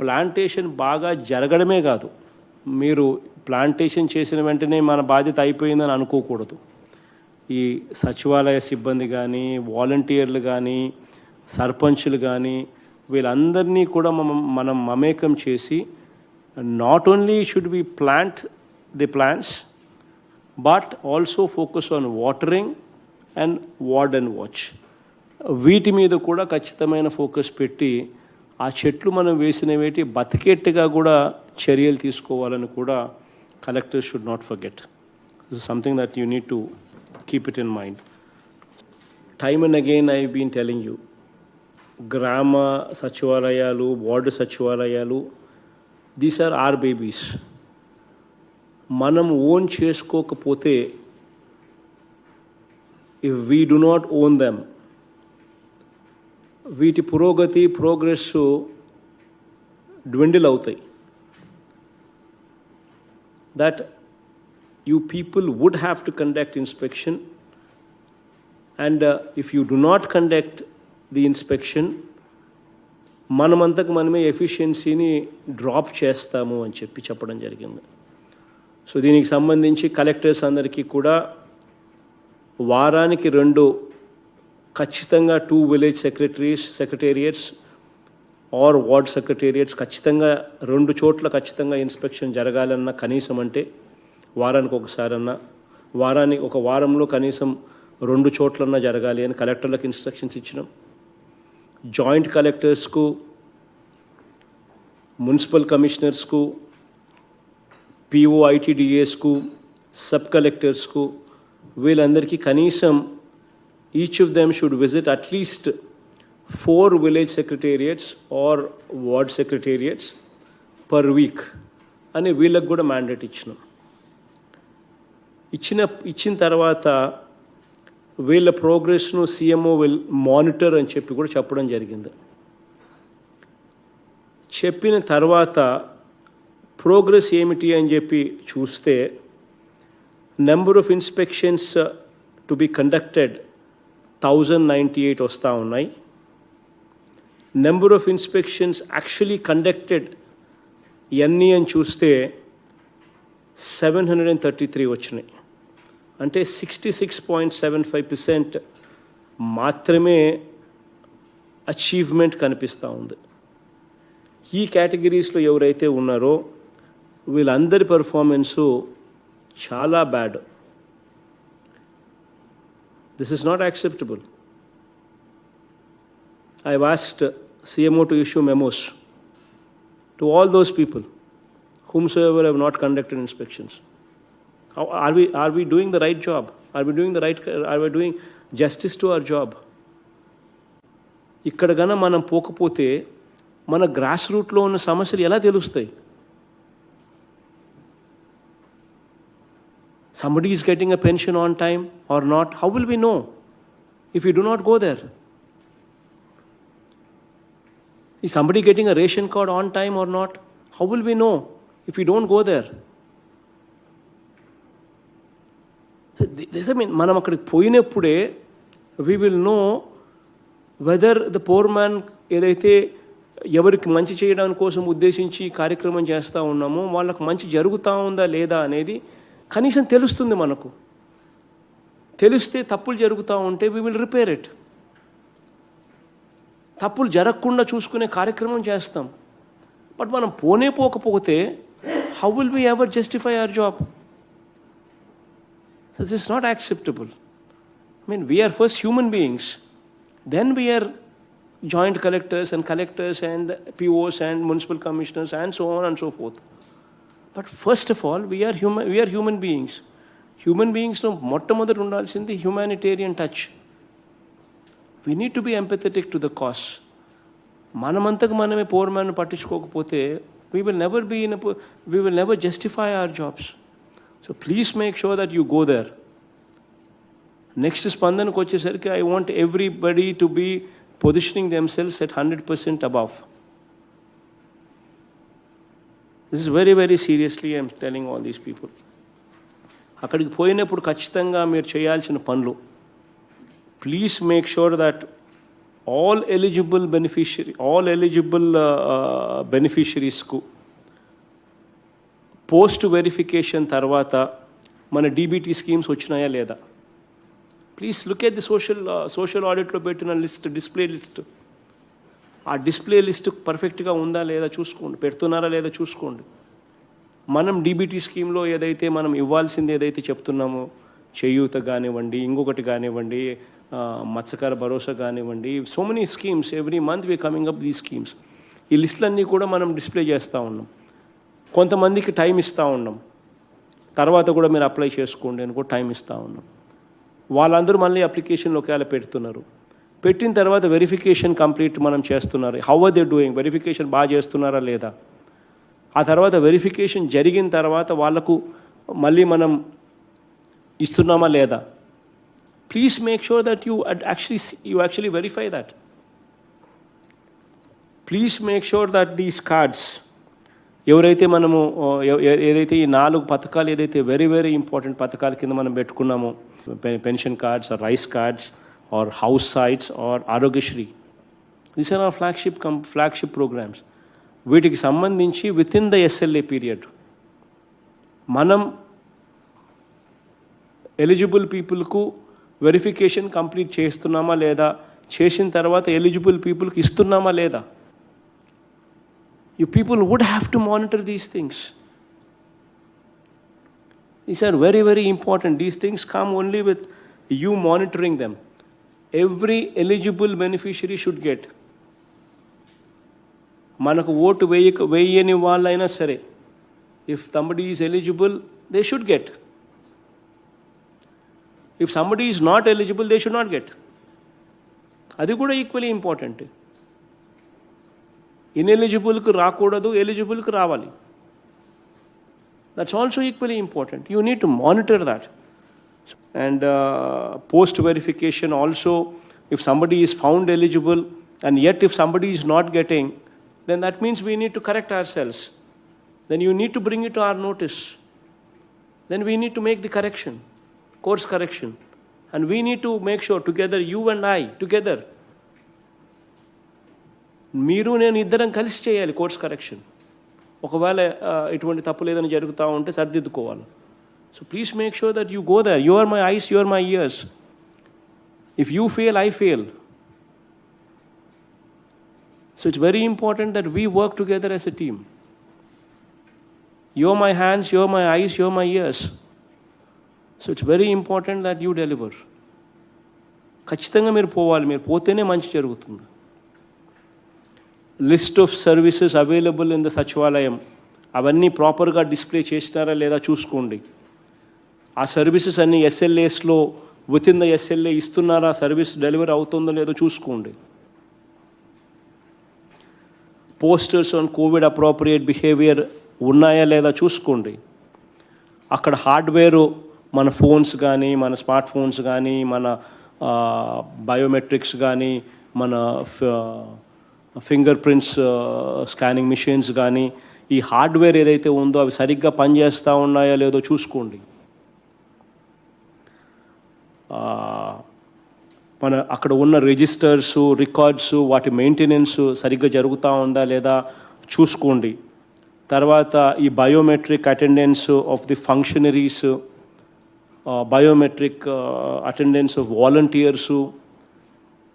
Plantation బాగా జరగడమే కాదు, మీరు ప్లాంటేషన్ చేసిన వెంటనే మన బాధ్యత అయిపోయిందని అనుకోకూడదు. ఈ సచివాలయ సిబ్బంది కానీ, వాలంటీర్లు కానీ, సర్పంచులు కానీ, వీళ్ళందరినీ కూడా మనం మమేకం చేసి not only should we plant the plants but also focus on watering and ward and watch. వీటి మీద కూడా ఖచ్చితమైన ఫోకస్ పెట్టి ఆ చెట్లు మనం వేసినవేటి బతికేట్టుగా కూడా చర్యలు తీసుకోవాలని కూడా collectors should not forget. This is something that you need to keep it in mind. Time and again I been telling you, గ్రామ సచివాలయాలు, వార్డు సచివాలయాలు, దీస్ ఆర్ ఆర్ బేబీస్. మనం ఓన్ చేసుకోకపోతే, if we do not own them, వీటి పురోగతి progress dwindle అవుతాయి. That you people would have to conduct inspection, and if you do not conduct the inspection, మనమంతకు మనమే ఎఫిషియన్సీని డ్రాప్ చేస్తాము అని చెప్పడం జరిగింది. సో దీనికి సంబంధించి కలెక్టర్స్ అందరికీ కూడా వారానికి 2 ఖచ్చితంగా 2 village secretariats are ward secretariats ఖచ్చితంగా 2 చోట్ల ఖచ్చితంగా ఇన్స్పెక్షన్ జరగాలన్నా, కనీసం అంటే వారానికి ఒకసారన్నా, ఒక వారంలో కనీసం 2 చోట్లన్నా జరగాలి అని కలెక్టర్లకు ఇన్స్ట్రక్షన్స్ ఇచ్చినాం. జాయింట్ కలెక్టర్స్కు, మున్సిపల్ కమిషనర్స్కు, పిఓ ఐటీడీఏస్కు, సబ్ కలెక్టర్స్కు, వీళ్ళందరికీ కనీసం each of them should visit at least 4 village secretariats or ward secretariats per week అని వీళ్ళకు కూడా మ్యాండేట్ ఇచ్చిన తర్వాత వీళ్ళ ప్రోగ్రెస్ను సిఎంఓ విల్ మానిటర్ అని కూడా చెప్పడం జరిగింది. చెప్పిన తర్వాత ప్రోగ్రెస్ ఏమిటి అని చూస్తే, number of inspections to be conducted 1098 వస్తూ ఉన్నాయి. Number of inspections actually conducted ఎన్ని అని చూస్తే 733 వచ్చినాయి. అంటే 66.75% మాత్రమే అచీవ్మెంట్ కనిపిస్తూ ఉంది. ఈ కేటగిరీస్లో ఎవరైతే ఉన్నారో వీళ్ళందరి పర్ఫార్మెన్సు చాలా bad. This is not acceptable. I have asked CMO to issue memos to all those people whomsoever have not conducted inspections. Are we doing the right job? Are we doing justice to our job? ఇక్కడ గన మనం పోకపోతే మన gross రూట్లో ఉన్న సమస్యలు ఎలా తెలుస్తాయి? Somebody is getting a pension on time or not, how will we know if we do not go there? Is somebody getting a ration card on time or not? How will we know if we don't go there? మనం అక్కడికి పోయినప్పుడే we will know whether the poor man ఏదైతే ఎవరికి మంచి చేయడానికి కోసం ఉద్దేశించి కార్యక్రమం చేస్తూ ఉన్నామో వాళ్ళకు మంచి జరుగుతూ ఉందా లేదా అనేది కనీసం తెలుస్తుంది. మనకు తెలిస్తే తప్పులు జరుగుతూ ఉంటే we will repair it. తప్పులు జరగకుండా చూసుకునే కార్యక్రమం చేస్తాం. బట్ మనం పోకపోతే how will we ever justify our job? So this is not acceptable. I mean, we are first human beings, then we are joint collectors and POs and municipal commissioners and so on and so forth. But first of all, we are human beings. Human beings no మొట్టమొదటి ఉండాల్సింది humanitarian touch. We need to be empathetic to the cause. మనమంతకు మనమే pour man పట్టించుకోకపోతే we will never justify our jobs. So please make sure that you go there. Next స్పందనకు వచ్చేసరికి I want everybody to be positioning themselves at 100% above. This is very, very seriously I am telling all these people. అక్కడికి పోయినప్పుడు ఖచ్చితంగా మీరు చేయాల్సిన పనులు, please make sure that all eligible బెనిఫిషరీస్కు post verification తర్వాత మన డీబీటీ స్కీమ్స్ వచ్చినాయా లేదా? Please look at the social ఆడిట్లో పెట్టిన డిస్ప్లే లిస్ట్. ఆ డిస్ప్లే లిస్ట్ పర్ఫెక్ట్గా ఉందా లేదా చూసుకోండి, పెడుతున్నారా లేదా చూసుకోండి. మనం డీబీటీ స్కీమ్లో ఏదైతే మనం ఇవ్వాల్సింది ఏదైతే చెప్తున్నామో, చేయూత కానివ్వండి, ఇంకొకటి కానివ్వండి, మత్స్యకార భరోసా కానివ్వండి, so many schemes, every month we coming up దీ స్కీమ్స్. ఈ లిస్టులన్నీ కూడా మనం డిస్ప్లే చేస్తూ ఉన్నాం. కొంతమందికి టైం ఇస్తూ ఉన్నాం, తర్వాత కూడా మీరు అప్లై చేసుకోండి అని కూడా టైం ఇస్తూ ఉన్నాం. వాళ్ళందరూ మళ్ళీ అప్లికేషన్లు ఒకవేళ పెడుతున్నారు. పెట్టిన తర్వాత వెరిఫికేషన్ కంప్లీట్ మనం చేస్తున్నారు. How are they doing, verification బాగా చేస్తున్నారా లేదా? ఆ తర్వాత వెరిఫికేషన్ జరిగిన తర్వాత వాళ్ళకు మళ్ళీ మనం ఇస్తున్నామా లేదా? Please make sure that you actually verify that. Please make sure that these cards ఎవరైతే మనము ఏదైతే ఈ 4 పథకాలు ఏదైతే వెరీ వెరీ ఇంపార్టెంట్ పథకాల కింద మనం పెట్టుకున్నామో, pension cards, rice cards, or house sites, or Aarogyasri, these are are flagship programmes. వీటికి సంబంధించి within the SLA period మనం ఎలిజిబుల్ పీపుల్కు వెరిఫికేషన్ కంప్లీట్ చేస్తున్నామా లేదా, చేసిన తర్వాత ఎలిజిబుల్ పీపుల్కి ఇస్తున్నామా లేదా? You people would have to monitor these things. These are very, very important. These things come only with you monitoring them. Every eligible beneficiary should get. Manaku vote veyani vallaina sare, if somebody is eligible, they should get. If somebody is not eligible, they should not get. Adi kuda equally important. ఇన్ఎలిజిబుల్కి రాకూడదు, ఎలిజిబుల్కి రావాలి. That's also equally important. You need to monitor that. And post verification also, if somebody is found eligible and yet if somebody is not getting, then that means we need to correct ourselves. Then you need to bring it to our notice. Then we need to make the correction, course correction. And we need to make sure together, you and I together, మీరు నేను ఇద్దరం కలిసి చేయాలి course correction. ఒకవేళ ఇటువంటి తప్పులు ఏదైనా జరుగుతూ ఉంటే సరిదిద్దుకోవాలి. So please make sure that you go there. You are my eyes, you are my ears. If you fail, I fail. So it's very important that we work together as a team. You are my hands, you are my eyes, you are my ears. So it's very important that you deliver. ఖచ్చితంగా మీరు పోవాలి, మీరు పోతేనే మంచి జరుగుతుంది. List of services available in the Sachivalayam, అవన్నీ ప్రాపర్గా display చేసినారా లేదా చూసుకోండి. ఆ సర్వీసెస్ అన్నీ ఎస్ఎల్ఏస్లో విత్ ఇన్ ద ఎస్ఎల్ఏ ఇస్తున్నారా, సర్వీస్ డెలివరీ అవుతుందో లేదో చూసుకోండి. Posters on Covid appropriate behaviour ఉన్నాయా లేదా చూసుకోండి. అక్కడ హార్డ్వేరు మన ఫోన్స్ కానీ, మన స్మార్ట్ ఫోన్స్ కానీ, మన బయోమెట్రిక్స్ కానీ, మన ఫింగర్ ప్రింట్స్ స్కానింగ్ మిషన్స్ కానీ, ఈ హార్డ్వేర్ ఏదైతే ఉందో అవి సరిగ్గా పనిచేస్తూ ఉన్నాయా లేదో చూసుకోండి. మన అక్కడ ఉన్న రిజిస్టర్స్, రికార్డ్స్, వాటి మెయింటెనెన్స్ సరిగ్గా జరుగుతూ ఉందా లేదా చూసుకోండి. తర్వాత ఈ biometric attendance of the functionaries, biometric attendance of volunteers,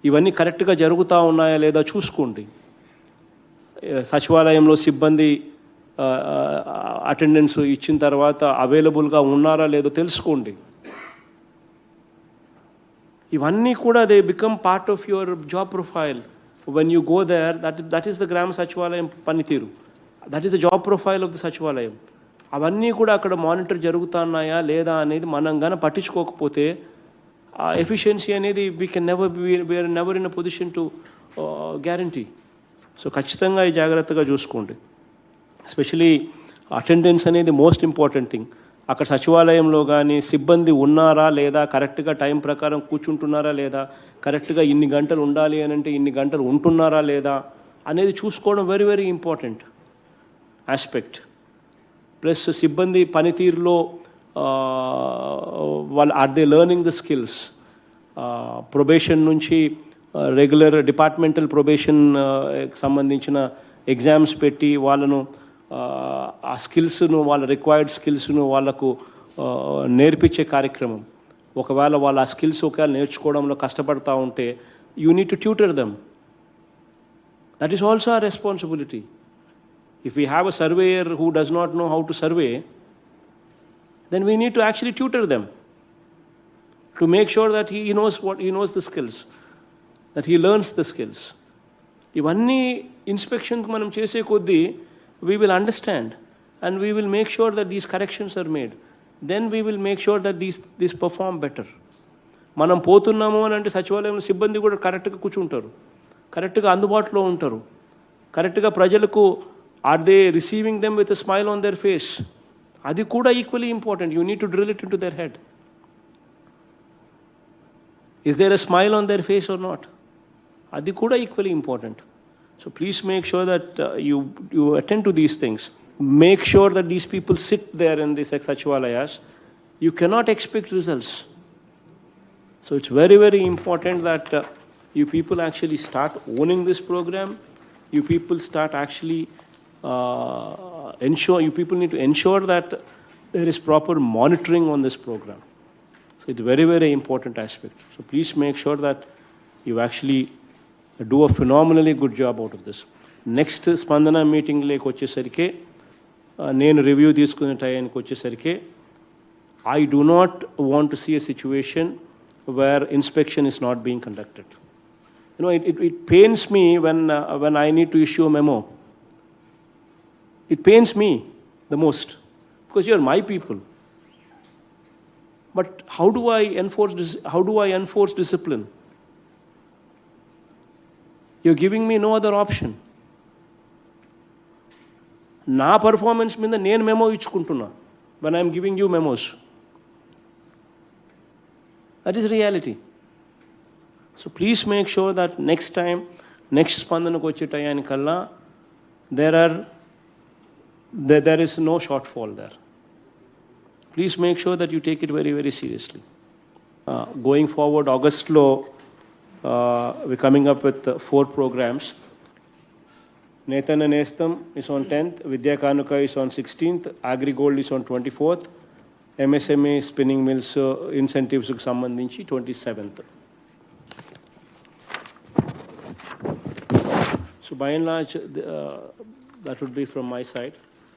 ఇవన్నీ కరెక్ట్గా జరుగుతూ ఉన్నాయా లేదా చూసుకోండి. సచివాలయంలో సిబ్బంది అటెండెన్స్ ఇచ్చిన తర్వాత అవైలబుల్గా ఉన్నారా లేదో తెలుసుకోండి. ఇవన్నీ కూడా they become part of your job profile when you go there. That is the Grama Sachivalayam పనితీరు. That is the job profile of the Sachivalayam. అవన్నీ కూడా అక్కడ మానిటర్ జరుగుతున్నాయా లేదా అనేది మనం కానీ పట్టించుకోకపోతే ఎఫిషియన్సీ అనేది we are never in a position to guarantee. So ఖచ్చితంగా ఈ జాగ్రత్తగా చూసుకోండి. ఎస్పెషలీ అటెండెన్స్ అనేది మోస్ట్ ఇంపార్టెంట్ థింగ్. అక్కడ సచివాలయంలో కానీ సిబ్బంది ఉన్నారా లేదా, కరెక్ట్గా టైం ప్రకారం కూర్చుంటున్నారా లేదా, కరెక్ట్గా ఇన్ని గంటలు ఉండాలి అని అంటే ఇన్ని గంటలు ఉంటున్నారా లేదా అనేది చూసుకోవడం very very important aspect. Plus సిబ్బంది పనితీరులో వాళ్ళు are they learning the skills. Probation నుంచి రెగ్యులర్ డిపార్ట్మెంటల్ ప్రొబేషన్ సంబంధించిన ఎగ్జామ్స్ పెట్టి వాళ్ళను ఆ స్కిల్స్ను వాళ్ళ రిక్వైర్డ్ స్కిల్స్ను వాళ్ళకు నేర్పించే కార్యక్రమం. ఒకవేళ వాళ్ళ ఆ స్కిల్స్ ఒకవేళ నేర్చుకోవడంలో కష్టపడతా ఉంటే you need to tutor them. That is also ఆ responsibility. If we have a surveyor who does not know how to survey, then we need to actually tutor them to make sure that he knows the skills, that he learns the skills. ఇవన్నీ inspections మనం చేసే కొద్దీ we will understand and we will make sure that these corrections are made. Then we will make sure that these perform better. మనం పోతున్నాము అని అంటే సచివాలయంలో సిబ్బంది కూడా కరెక్ట్గా కూర్చుంటారు, కరెక్ట్గా అందుబాటులో ఉంటారు, కరెక్ట్గా ప్రజలకు are they receiving them with a smile on their face? Adi kuda equally important. You need to drill it into their head. Is there a smile on their face or not? Adi kuda equally important. So please make sure that you attend to these things. Make sure that these people sit there in these sachivalayas. You cannot expect results. So it's very, very important that you people actually start owning this program. You people start actually you people need to ensure that there is proper monitoring on this program. So it's a very, very important aspect. So please make sure that you actually do a phenomenally good job out of this. Next Spandana meeting like వచ్చేసరికి నేను review తీసుకునే టైంకి వచ్చేసరికి I do not want to see a situation where inspection is not being conducted. You know, it pains me when I need to issue a memo. It pains me the most because you're my people. But how do I enforce discipline? You're giving me no other option. Na performance means nenu memo ichukuntunna when I'm giving you memos. That is reality. So please make sure that next time, next Spandanaku vache tayanikalla there is no shortfall there. Please make sure that you take it very, very seriously. Going forward, August lo, we're coming up with 4 programs. Nethan and Nestam is on 10th, Vidya Kanuka is on 16th, Agri Gold is on 24th, MSME spinning mills incentives sambandhinchi 27th. So by and large, that would be from my side.